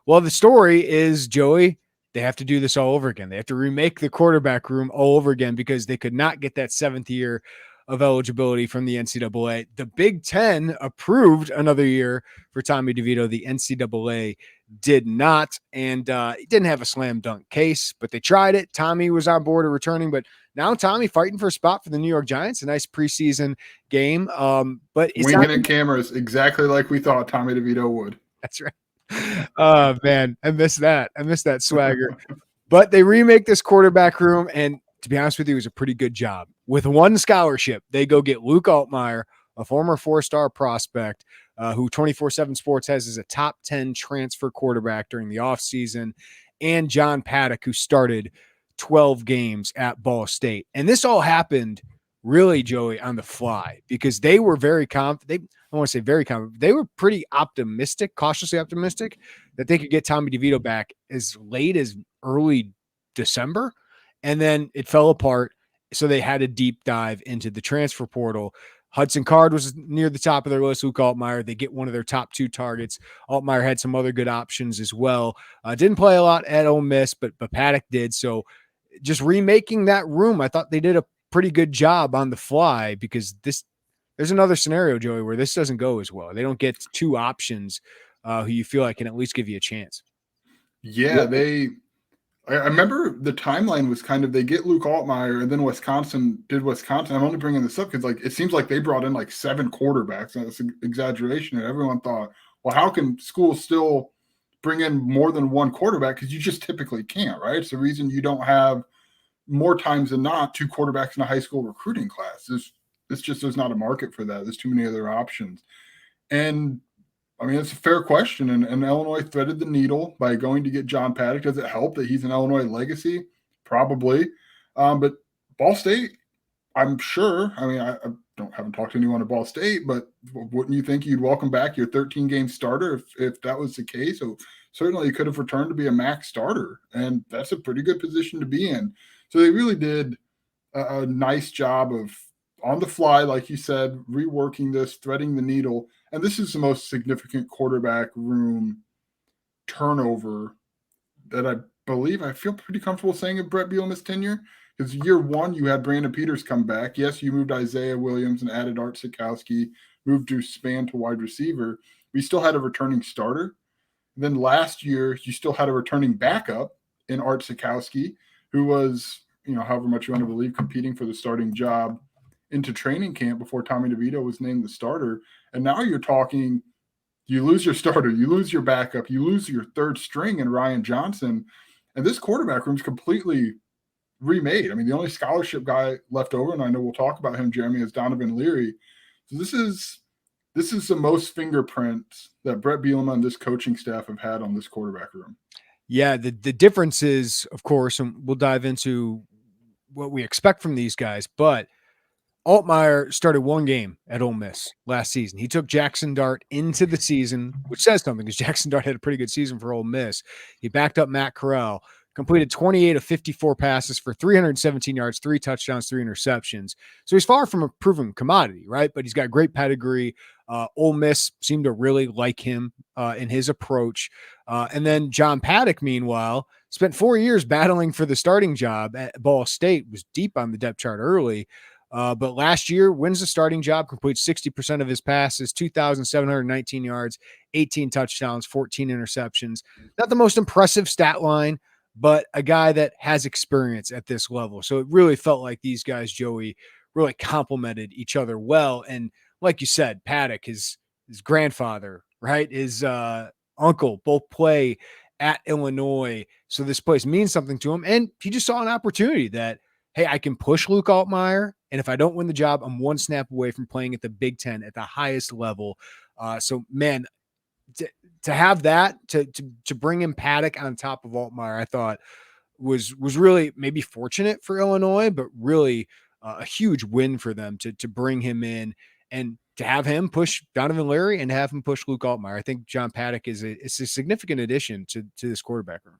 Well, the story is, Joey, they have to do this all over again. They have to remake the quarterback room all over again because they could not get that 7th year of eligibility from the NCAA. The Big Ten approved another year for Tommy DeVito. The NCAA did not, and it didn't have a slam dunk case, but they tried it. Tommy was on board of returning, but now Tommy fighting for a spot for the New York Giants. A nice preseason game. But it's winking at cameras exactly like we thought Tommy DeVito would. That's right. Oh man, I miss that. I miss that swagger. But they remake this quarterback room, and to be honest with you, it was a pretty good job. With one scholarship, they go get Luke Altmyer, a former 4-star prospect, who 24/7 Sports has as a top 10 transfer quarterback during the offseason, and John Paddock, who started 12 games at Ball State. And this all happened really, Joey, on the fly because they were very confident. I want to say very confident. They were pretty optimistic, cautiously optimistic that they could get Tommy DeVito back as late as early December. And then it fell apart. So they had a deep dive into the transfer portal. Hudson Card was near the top of their list. Luke Altmyer, they get one of their top 2 targets. Altmyer had some other good options as well. Didn't play a lot at Ole Miss, but Paddock did. So just remaking that room, I thought they did a pretty good job on the fly because there's another scenario, Joey, where this doesn't go as well. They don't get 2 options who you feel like can at least give you a chance. Yeah, I remember the timeline was kind of they get Luke Altmyer and then Wisconsin. I'm only bringing this up because it seems like they brought in 7 quarterbacks. And that's an exaggeration. And everyone thought, well, how can schools still bring in more than one quarterback? Because you just typically can't, right? It's the reason you don't have more times than not 2 quarterbacks in a high school recruiting class. There's not a market for that. There's too many other options. And I mean, it's a fair question. And Illinois threaded the needle by going to get John Paddock. Does it help that he's an Illinois legacy? Probably. But Ball State, I'm sure. I mean, I haven't talked to anyone at Ball State, but wouldn't you think you'd welcome back your 13-game starter if that was the case? So certainly he could have returned to be a max starter. And that's a pretty good position to be in. So they really did a nice job of, on the fly, like you said, reworking this, threading the needle. And this is the most significant quarterback room turnover that I feel pretty comfortable saying in Brett Bielema's tenure. Because year 1, you had Brandon Peters come back. Yes, you moved Isaiah Williams and added Art Sikowski, moved Drew Spann to wide receiver. We still had a returning starter. And then last year, you still had a returning backup in Art Sikowski, who was, however much you want to believe, competing for the starting job into training camp before Tommy DeVito was named the starter. And now you're talking, you lose your starter, you lose your backup, you lose your 3rd string in Ryan Johnson. And this quarterback room is completely remade. I mean, the only scholarship guy left over, and I know we'll talk about him, Jeremy, is Donovan Leary. So this is the most fingerprints that Brett Bielema and this coaching staff have had on this quarterback room. Yeah, the difference is, of course, and we'll dive into what we expect from these guys, but Altmyer started 1 game at Ole Miss last season. He took Jackson Dart into the season, which says something because Jackson Dart had a pretty good season for Ole Miss. He backed up Matt Corral, completed 28 of 54 passes for 317 yards, 3 touchdowns, 3 interceptions. So he's far from a proven commodity, right? But he's got great pedigree. Ole Miss seemed to really like him in his approach. And then John Paddock, meanwhile, spent 4 years battling for the starting job at Ball State, was deep on the depth chart early. But last year wins the starting job, completes 60% of his passes, 2,719 yards, 18 touchdowns, 14 interceptions. Not the most impressive stat line, but a guy that has experience at this level. So it really felt like these guys, Joey, really complemented each other well. And like you said, Paddock, his grandfather, right, his uncle, both play at Illinois. So this place means something to him. And he just saw an opportunity that, hey, I can push Luke Altmyer, and if I don't win the job, I'm 1 snap away from playing at the Big Ten at the highest level. So, man, to have that, to bring in Paddock on top of Altmyer, I thought was really maybe fortunate for Illinois, but really a huge win for them to bring him in and to have him push Donovan Leary and have him push Luke Altmyer. I think John Paddock is a significant addition to this quarterback room.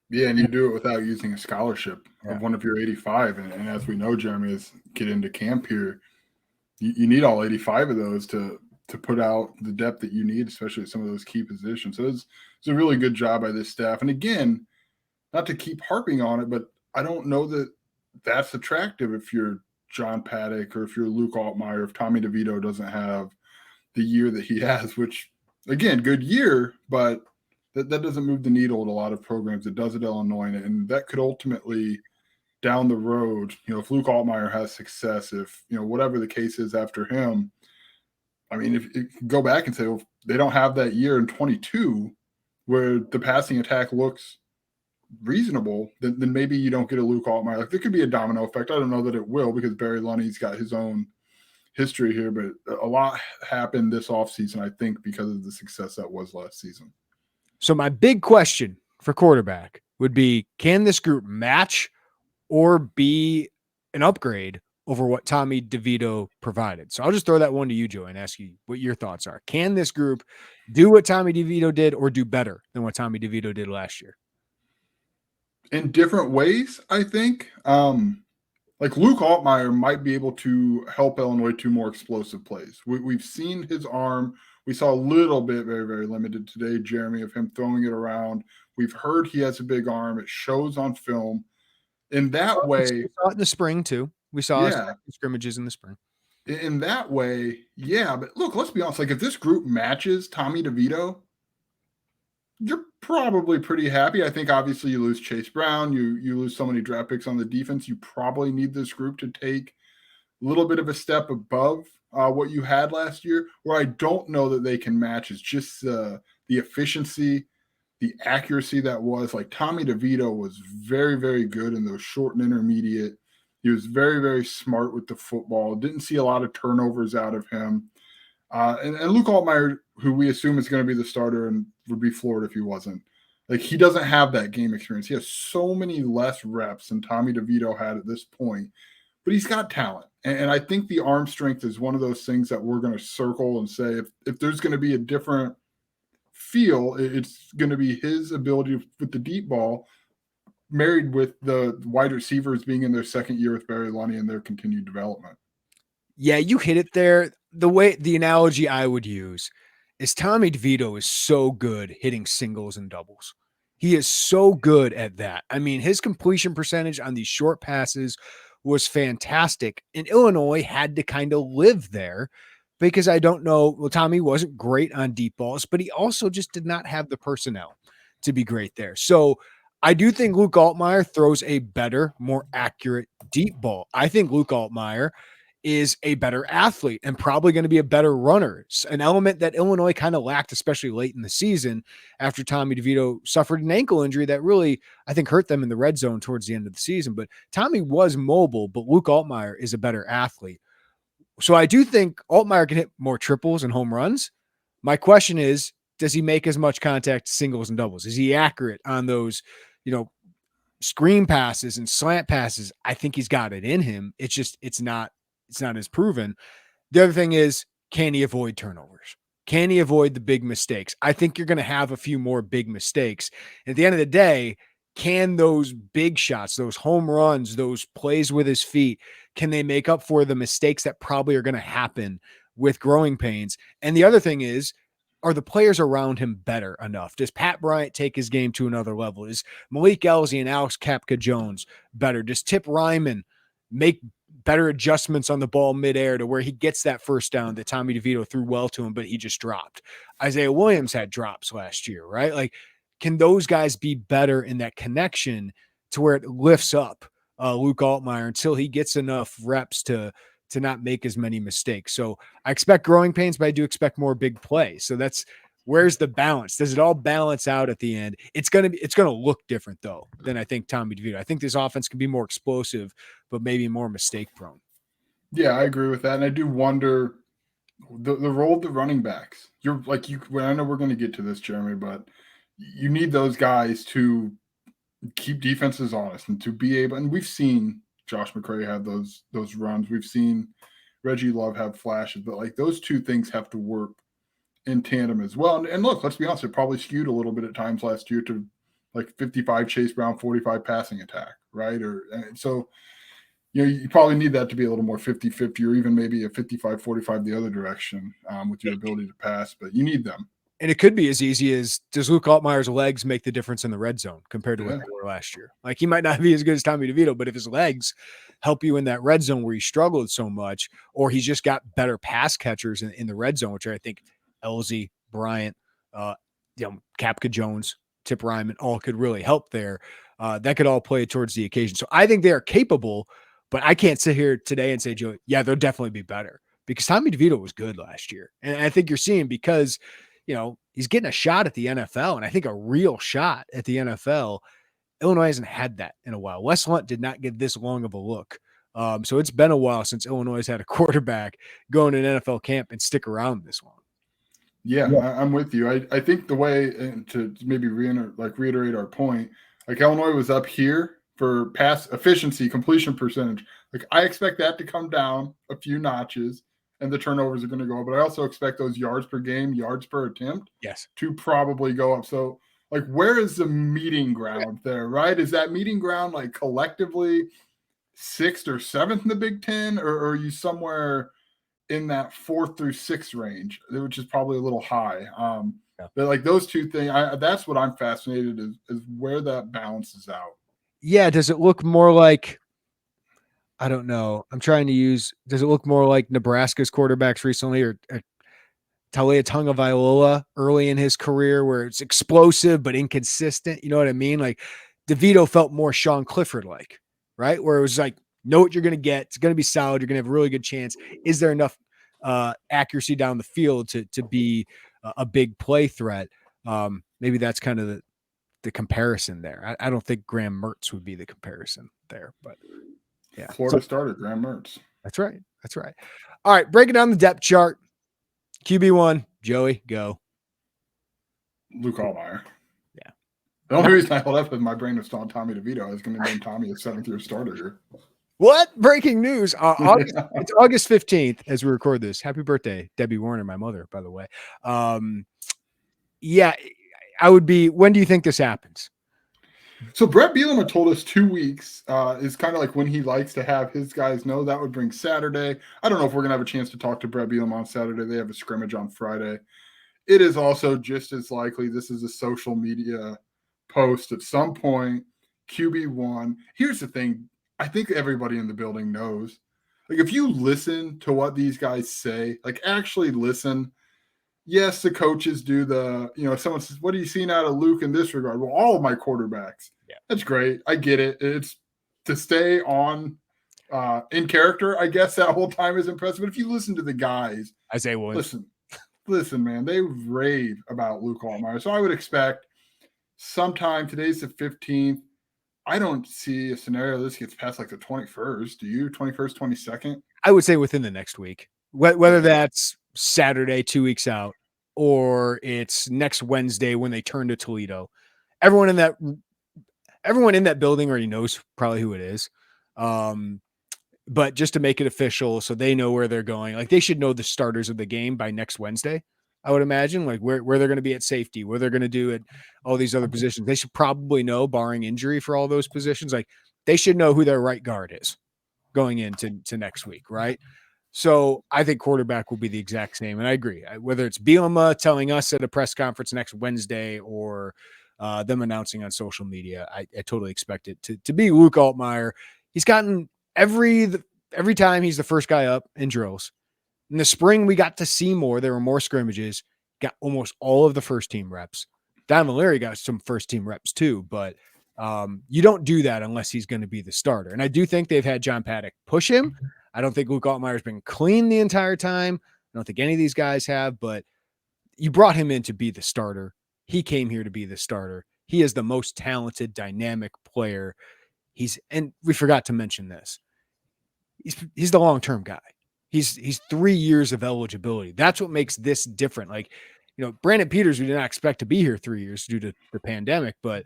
Yeah, and you do it without using a scholarship of one of your 85. And as we know, Jeremy, as get into camp here, you need all 85 of those to to put out the depth that you need, especially at some of those key positions. So it's a really good job by this staff. And again, not to keep harping on it, but I don't know that that's attractive if you're John Paddock or if you're Luke Altmyer, if Tommy DeVito doesn't have the year that he has, which again, good year, but that doesn't move the needle at a lot of programs. It does at Illinois, and that could ultimately down the road, if Luke Altmyer has success, if whatever the case is after him, I mean, if you go back and say, well, they don't have that year in 22 where the passing attack looks reasonable, then maybe you don't get a Luke Altmyer. Like, there could be a domino effect. I don't know that it will because Barry Lunney's got his own history here, but a lot happened this offseason, I think, because of the success that was last season. So my big question for quarterback would be, can this group match or be an upgrade over what Tommy DeVito provided? So I'll just throw that one to you, Joey, and ask you what your thoughts are. Can this group do what Tommy DeVito did or do better than what Tommy DeVito did last year? In different ways, I think. Like Luke Altmyer might be able to help Illinois to more explosive plays. We've seen his arm. We saw a little bit, very, very limited today, Jeremy, of him throwing it around. We've heard he has a big arm. It shows on film. In that way, we saw it in the spring too. We saw scrimmages in the spring. In that way, yeah. But look, let's be honest. Like, if this group matches Tommy DeVito, you're probably pretty happy. I think obviously you lose Chase Brown, you lose so many draft picks on the defense. You probably need this group to take a little bit of a step above what you had last year. Where I don't know that they can match is just the efficiency, the accuracy that was. Like, Tommy DeVito was very, very good in those short and intermediate. He was very, very smart with the football. Didn't see a lot of turnovers out of him. And Luke Altmyer, who we assume is going to be the starter and would be floored if he wasn't, like, he doesn't have that game experience. He has so many less reps than Tommy DeVito had at this point, but he's got talent. And I think the arm strength is one of those things that we're going to circle and say, if there's going to be a different feel, it's going to be his ability with the deep ball married with the wide receivers being in their second year with Barry Lunney and their continued development. Yeah, you hit it there. The analogy I would use is Tommy DeVito is so good hitting singles and doubles. He is so good at that. I mean, his completion percentage on these short passes was fantastic. And Illinois had to kind of live there because I don't know. Well, Tommy wasn't great on deep balls, but he also just did not have the personnel to be great there. So I do think Luke Altmyer throws a better, more accurate deep ball. I think Luke Altmyer is a better athlete and probably going to be a better runner. It's an element that Illinois kind of lacked, especially late in the season after Tommy DeVito suffered an ankle injury that really, I think, hurt them in the red zone towards the end of the season. But Tommy was mobile, but Luke Altmyer is a better athlete. So I do think Altmyer can hit more triples and home runs. My question is, does he make as much contact singles and doubles? Is he accurate on those, screen passes and slant passes? I think he's got it in him. It's not as proven. The other thing is, can he avoid turnovers? Can he avoid the big mistakes? I think you're going to have a few more big mistakes. At the end of the day, can those big shots, those home runs, those plays with his feet, can they make up for the mistakes that probably are going to happen with growing pains? And the other thing is, are the players around him better enough? Does Pat Bryant take his game to another level? Is Malik Elzy and Alex Kapka-Jones better? Does Tip Ryman make better adjustments on the ball midair to where he gets that first down that Tommy DeVito threw well to him, but he just dropped? Isaiah Williams had drops last year, right? Like, can those guys be better in that connection to where it lifts up Luke Altmyer until he gets enough reps to not make as many mistakes? So I expect growing pains, but I do expect more big plays. So where's the balance? Does it all balance out at the end? It's going to look different though than I think Tommy DeVito. I think this offense can be more explosive, but maybe more mistake prone. Yeah, I agree with that. And I do wonder the role of the running backs. I know we're going to get to this, Jeremy, but you need those guys to keep defenses honest and to be able, and we've seen Josh McCray have those runs. We've seen Reggie Love have flashes, but like those two things have to work in tandem as well. And look, let's be honest, it probably skewed a little bit at times last year to like 55 Chase Brown, 45 passing attack, right? So you probably need that to be a little more 50-50 or even maybe a 55-45 the other direction with your ability to pass, but you need them. And it could be as easy as, does Luke Altmyer's legs make the difference in the red zone compared to what Yeah. they were last year? Like, he might not be as good as Tommy DeVito, but if his legs help you in that red zone where he struggled so much, or he's just got better pass catchers in the red zone, which I think Elzy, Bryant, Kapka Jones, Tip Ryman, all could really help there. That could all play towards the occasion. So I think they are capable, but I can't sit here today and say, Joey, yeah, they'll definitely be better, because Tommy DeVito was good last year. And I think you're seeing, because he's getting a shot at the NFL, and I think a real shot at the NFL. Illinois hasn't had that in a while. Wes Lunt did not get this long of a look. So it's been a while since Illinois has had a quarterback go in an NFL camp and stick around this long. Yeah, I'm with you. I think the way, and to maybe reiterate our point, like Illinois was up here for pass efficiency, completion percentage. Like I expect that to come down a few notches, and the turnovers are going to go up. But I also expect those yards per game, yards per attempt, to probably go up. So, like, where is the meeting ground there, right? Is that meeting ground like collectively 6th or 7th in the Big Ten, or are you somewhere in that 4th through 6th range, which is probably a little high? But like those two things, that's what I'm fascinated is where that balances out. Yeah. Does it look more like, I don't know, does it look more like Nebraska's quarterbacks recently, or Talia Tagovailoa early in his career, where it's explosive but inconsistent? You know what I mean? Like, DeVito felt more Sean Clifford-like, right? Where it was like, know what you're going to get. It's going to be solid. You're going to have a really good chance. Is there enough accuracy down the field to be a big play threat? Maybe that's kind of the comparison there. I don't think Graham Mertz would be the comparison there, but yeah. Florida starter, Graham Mertz. That's right. That's right. All right, breaking down the depth chart. QB1, Joey, go. Luke Altmeyer. Yeah. The only reason I held up with my brain was on Tommy DeVito. I was going to name Tommy a 7th-year starter here. What? Breaking news. It's August 15th as we record this. Happy birthday, Debbie Werner, my mother, by the way. Yeah, I would be. When do you think this happens? So Brett Bielema told us 2 weeks is kind of like when he likes to have his guys know. That would bring Saturday. I don't know if we're going to have a chance to talk to Brett Bielema on Saturday. They have a scrimmage on Friday. It is also just as likely this is a social media post at some point. QB1. Here's the thing. I think everybody in the building knows. Like, if you listen to what these guys say, like actually listen. Yes, the coaches do someone says, what are you seeing out of Luke in this regard? Well, all of my quarterbacks. Yeah. That's great. I get it. It's to stay on in character. I guess that whole time is impressive. But if you listen to the guys, Isaiah Williams. Listen, man, they rave about Luke Altmeyer. So I would expect sometime, today's the 15th. I don't see a scenario this gets past like the 21st. Do you? 21st, 22nd? I would say within the next week. Whether that's Saturday 2 weeks out or it's next Wednesday when they turn to Toledo. Everyone in that building already knows probably who it is. But just to make it official so they know where they're going, like they should know the starters of the game by next Wednesday, I would imagine, like where they're going to be at safety, where they're going to do at all these other positions. They should probably know, barring injury for all those positions, like they should know who their right guard is going into next week, right? So I think quarterback will be the exact same. And I agree. Whether it's Bielema telling us at a press conference next Wednesday or them announcing on social media, I totally expect it to be Luke Altmeyer. He's gotten every time he's the first guy up in drills. In the spring, we got to see more. There were more scrimmages, got almost all of the first team reps. Don Valeri got some first team reps too, but you don't do that unless he's going to be the starter. And I do think they've had John Paddock push him. I don't think Luke Altmeyer's been clean the entire time. I don't think any of these guys have, but you brought him in to be the starter. He came here to be the starter. He is the most talented, dynamic player. And we forgot to mention this. He's the long-term guy. He's 3 years of eligibility. That's what makes this different. Like, Brandon Peters, we did not expect to be here 3 years due to the pandemic, but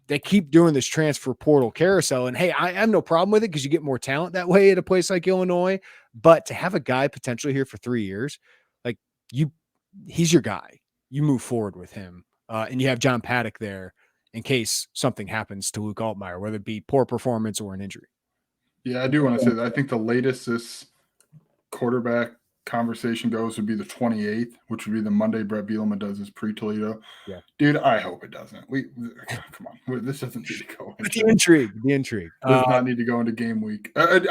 they keep doing this transfer portal carousel. And hey, I have no problem with it because you get more talent that way at a place like Illinois. But to have a guy potentially here for 3 years, like he's your guy. You move forward with him. And you have John Paddock there in case something happens to Luke Altmeyer, whether it be poor performance or an injury. Yeah, I do want to say that. I think the latest this quarterback conversation goes would be the 28th, which would be the Monday Brett Bielema does his pre-Toledo. Yeah. Dude, I hope it doesn't. Come on. This doesn't need to go But into the intrigue. does not need to go into game week.